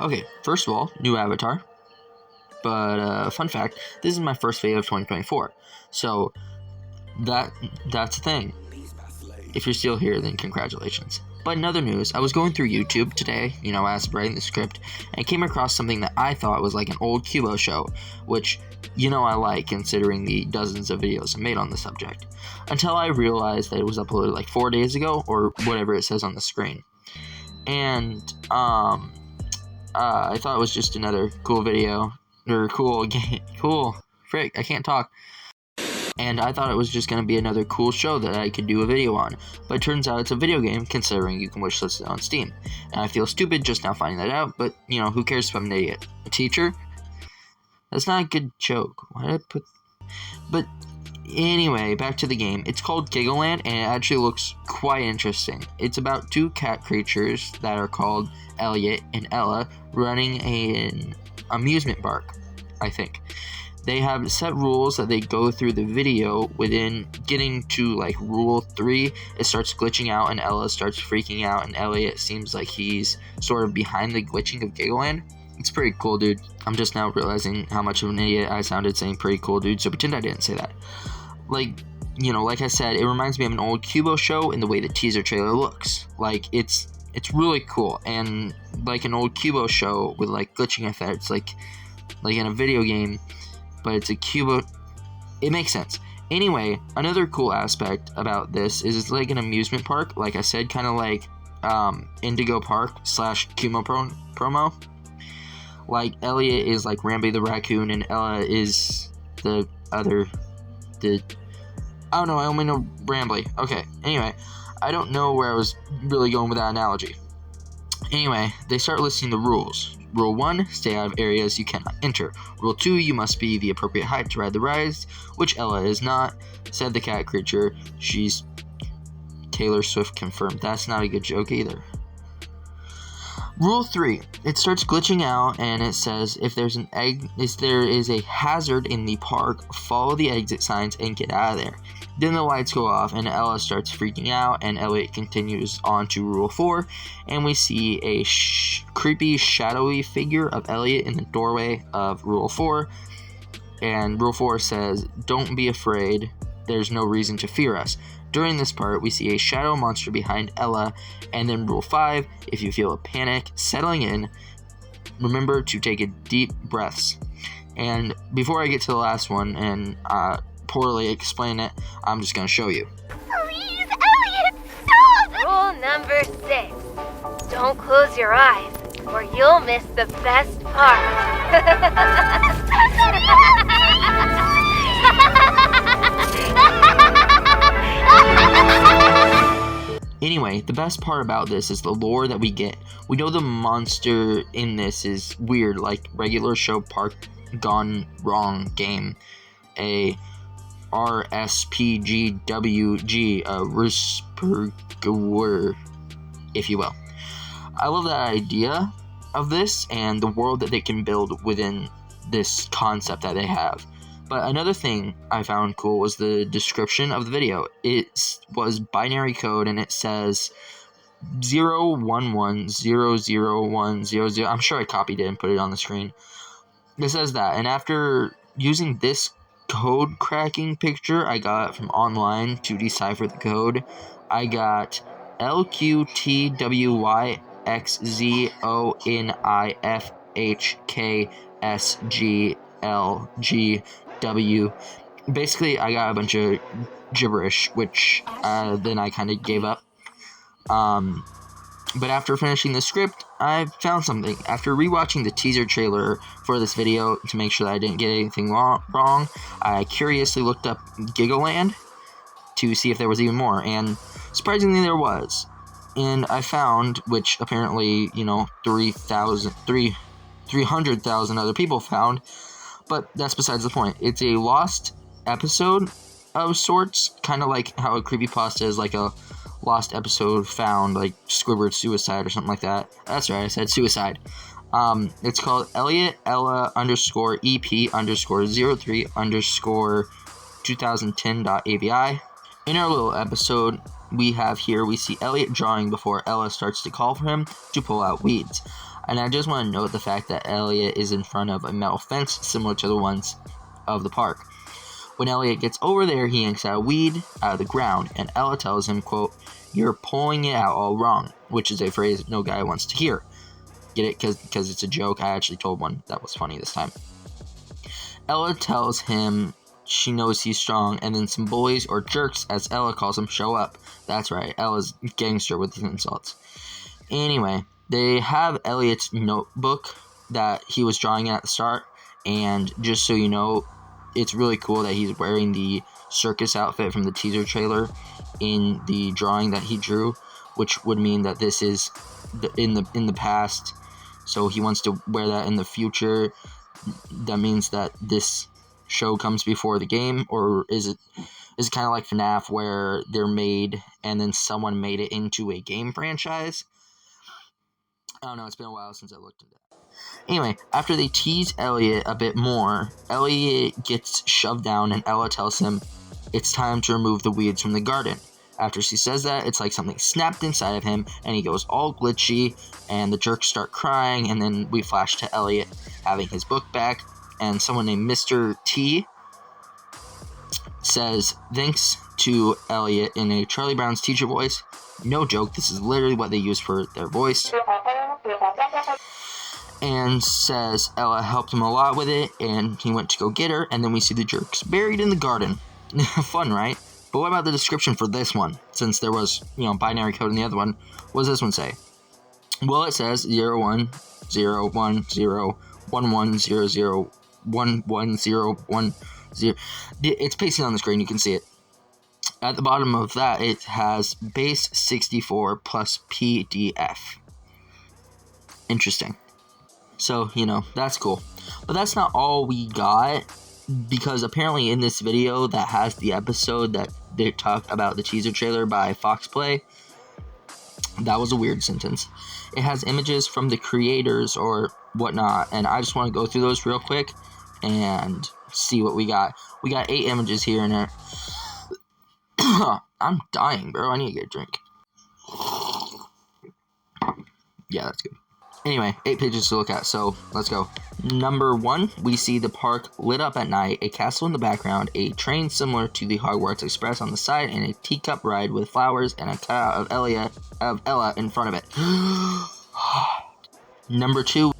Okay, first of all, new avatar. But fun fact, this is my first video of 2024. So that's the thing. If you're still here, then congratulations. But in other news, I was going through YouTube today, as writing the script, and I came across something that I thought was like an old Cubo show, which, I like considering the dozens of videos I made on the subject, until I realized that it was uploaded like 4 days ago, or whatever it says on the screen. And, I thought it was just another cool video, or cool game, I can't talk. And I thought it was just going to be another cool show that I could do a video on. But it turns out it's a video game, considering you can wishlist it on Steam. And I feel stupid just now finding that out, but, who cares if I'm an idiot? A teacher? That's not a good joke. Why did I put... But anyway, back to the game. It's called Giggleland, and it actually looks quite interesting. It's about two cat creatures that are called Elliot and Ella running an amusement park, I think. They have set rules that they go through the video. Within getting to like rule 3, it starts glitching out and Ella starts freaking out, and Elliot seems like he's sort of behind the glitching of Giggleland. It's pretty cool, dude. I'm just now realizing how much of an idiot I sounded saying pretty cool, dude, so pretend I didn't say that. Like I said, it reminds me of an old Cubo show in the way the teaser trailer looks. Like, it's really cool, and like an old Cubo show with like glitching effects, like in a video game, but it's a Cubo. It makes sense. Anyway, another cool aspect about this is it's like an amusement park, like I said, kind of like Indigo Park / Cubo promo. Like, Elliot is like Rambi the raccoon, and Ella is I don't know, I only know Rambly. Okay, anyway, I don't know where I was really going with that analogy. Anyway, they start listing the rules. Rule 1, stay out of areas you cannot enter. Rule 2, you must be the appropriate height to ride the rides, which Ella is not, said the cat creature. She's Taylor Swift confirmed. That's not a good joke either. Rule 3, it starts glitching out and it says if there is a hazard in the park, follow the exit signs and get out of there. Then the lights go off and Ella starts freaking out, and Elliot continues on to Rule 4, and we see a creepy shadowy figure of Elliot in the doorway of Rule 4, and Rule 4 says, don't be afraid, there's no reason to fear us. During this part, we see a shadow monster behind Ella, and then Rule 5, if you feel a panic settling in, remember to take a deep breaths. And before I get to the last one and poorly explain it, I'm just going to show you. Please, Elliot, stop! Rule number 6, don't close your eyes, or you'll miss the best part. Anyway, the best part about this is the lore that we get. We know the monster in this is weird, like regular show park gone wrong game. A RSPGWG, a Risperger, if you will. I love that idea of this and the world that they can build within this concept that they have. But another thing I found cool was the description of the video. It was binary code, and it says 011001000. I'm sure I copied it and put it on the screen. It says that, and after using this code cracking picture I got from online to decipher the code, I got LQTWYXZONIFHKSGLGW. Basically, I got a bunch of gibberish, which then I kind of gave up. But after finishing the script, I found something. After rewatching the teaser trailer for this video to make sure that I didn't get anything wrong, I curiously looked up Giggleland to see if there was even more, and surprisingly there was. And I found, which apparently, 300,000 other people found, but that's besides the point. It's a lost episode of sorts, kind of like how a creepypasta is like a lost episode found, like Squidward's suicide or something like that. That's right, I said suicide. It's called Elliot Ella _EP_03_2010.avi. In our little episode, we see Elliot drawing before Ella starts to call for him to pull out weeds. And I just want to note the fact that Elliot is in front of a metal fence similar to the ones of the park. When Elliot gets over there, he yanks out a weed out of the ground, and Ella tells him, quote, "You're pulling it out all wrong," which is a phrase no guy wants to hear. Get it? Because it's a joke. I actually told one that was funny this time. Ella tells him she knows he's strong, and then some bullies, or jerks as Ella calls them, show up. That's right, Ella's gangster with these insults. Anyway, they have Elliot's notebook that he was drawing at the start, and just so you know, it's really cool that he's wearing the circus outfit from the teaser trailer in the drawing that he drew, which would mean that this is in the past, so he wants to wear that in the future. That means that this show comes before the game, or is it kind of like FNAF where they're made and then someone made it into a game franchise? I don't know, it's been a while since I looked into that. Anyway, after they tease Elliot a bit more, Elliot gets shoved down and Ella tells him it's time to remove the weeds from the garden. After she says that, it's like something snapped inside of him and he goes all glitchy and the jerks start crying, and then we flash to Elliot having his book back, and someone named Mr. T says thanks to Elliot in a Charlie Brown's teacher voice. No joke, this is literally what they use for their voice. And says Ella helped him a lot with it, and he went to go get her, and then we see the jerks buried in the garden. Fun, right? But what about the description for this one? Since there was, binary code in the other one, what does this one say? Well, it says 01010110011010. It's pasting on the screen, you can see it. At the bottom of that, it has base 64 plus PDF. Interesting. So, that's cool. But that's not all we got, because apparently in this video that has the episode that they talk about the teaser trailer by Fox Play, that was a weird sentence. It has images from the creators or whatnot, and I just want to go through those real quick and see what we got. We got 8 images here and there. I'm dying, bro. I need to get a drink. Yeah, that's good. Anyway, 8 pages to look at, so let's go. Number 1, we see the park lit up at night, a castle in the background, a train similar to the Hogwarts Express on the side, and a teacup ride with flowers and a cutout of Ella in front of it. Number 2,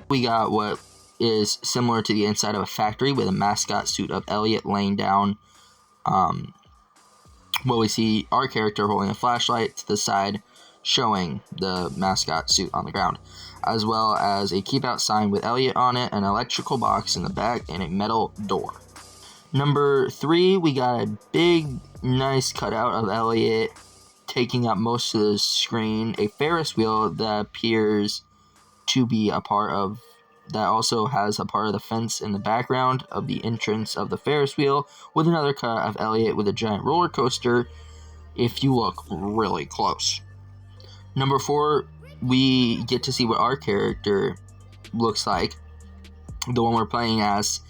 we got what is similar to the inside of a factory with a mascot suit of Elliot laying down. We see our character holding a flashlight to the side, showing the mascot suit on the ground, as well as a keep out sign with Elliot on it, an electrical box in the back, and a metal door. Number 3, we got a big, nice cutout of Elliot taking up most of the screen, a Ferris wheel that appears to be a part of, that also has a part of the fence in the background of the entrance of the Ferris wheel, with another cut of Elliot with a giant roller coaster, if you look really close. Number 4, we get to see what our character looks like, the one we're playing as,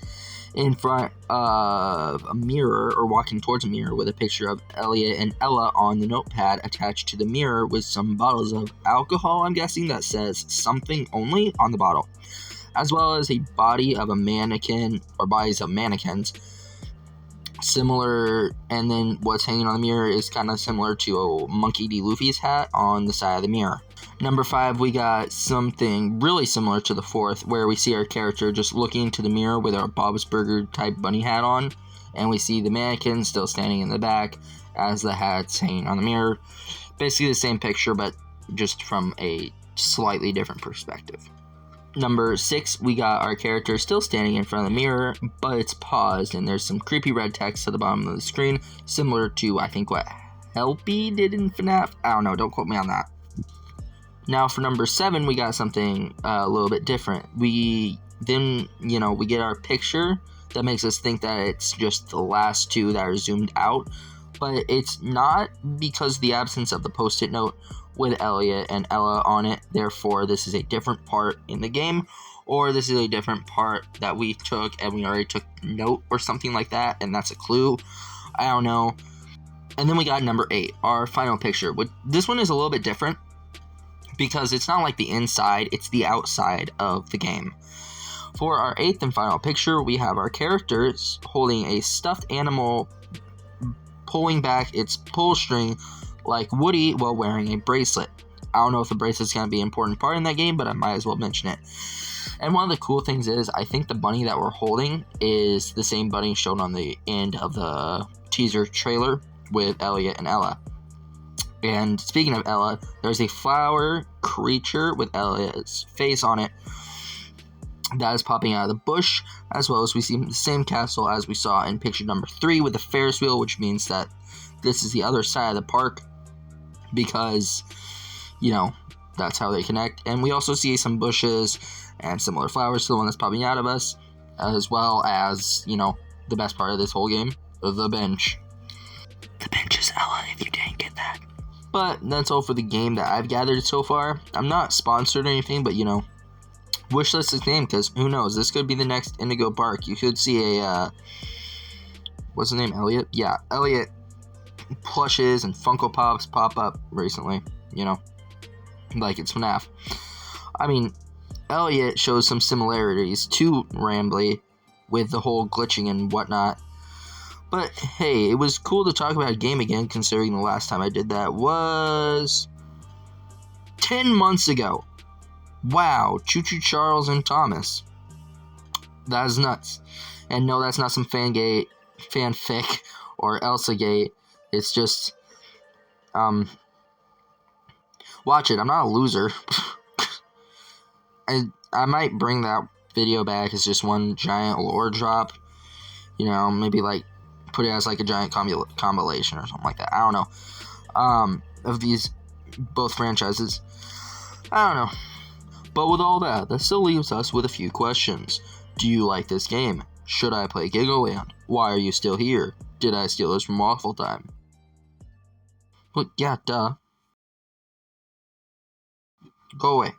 in front of a mirror, or walking towards a mirror, with a picture of Elliot and Ella on the notepad attached to the mirror with some bottles of alcohol, I'm guessing, that says something only on the bottle, as well as a body of a mannequin, or bodies of mannequins, similar, and then what's hanging on the mirror is kind of similar to Monkey D. Luffy's hat on the side of the mirror. Number 5, we got something really similar to the 4th, where we see our character just looking into the mirror with our Bob's Burger type bunny hat on, and we see the mannequin still standing in the back as the hat's hanging on the mirror. Basically the same picture, but just from a slightly different perspective. Number 6, we got our character still standing in front of the mirror, but it's paused, and there's some creepy red text at the bottom of the screen, similar to, I think, what Helpy did in FNAF? I don't know, don't quote me on that. Now for number 7, we got something a little bit different. We get our picture that makes us think that it's just the last 2 that are zoomed out, but it's not, because the absence of the post-it note with Elliot and Ella on it. Therefore, this is a different part in the game, or this is a different part that we took and we already took note or something like that, and that's a clue. I don't know. And then we got number 8, our final picture. This one is a little bit different because it's not like the inside, it's the outside of the game. For our 8th and final picture, we have our characters holding a stuffed animal pulling back its pull string like Woody while wearing a bracelet. I don't know if the bracelet's going to be an important part in that game, but I might as well mention it. And one of the cool things is, I think the bunny that we're holding is the same bunny shown on the end of the teaser trailer with Elliot and Ella. And speaking of Ella, there's a flower creature with Elliot's face on it that is popping out of the bush, as well as we see the same castle as we saw in picture number 3 with the Ferris wheel, which means that this is the other side of the park because, you know, that's how they connect. And we also see some bushes and similar flowers to the one that's popping out of us, as well as, you know, the best part of this whole game, the bench. The bench is Ella, if you didn't get that. But that's all for the game that I've gathered so far. I'm not sponsored or anything, but, you know, wishlist this game, because who knows, this could be the next Indigo Park. You could see a, what's his name, Elliot? Yeah, Elliot plushes and Funko Pops pop up recently, you know, like it's FNAF. I mean, Elliot shows some similarities to Rambly with the whole glitching and whatnot. But hey, it was cool to talk about a game again, considering the last time I did that was 10 months ago. Wow, Choo Choo Charles and Thomas. That is nuts. And no, that's not some fanfic or Elsa-gate. It's just, watch it. I'm not a loser. I might bring that video back as just one giant lore drop. You know, maybe like put it as like a giant compilation or something like that. I don't know. Of these both franchises. I don't know. But with all that, that still leaves us with a few questions. Do you like this game? Should I play Giggleland? Why are you still here? Did I steal this from Waffle Time? Well, yeah, duh. Go away.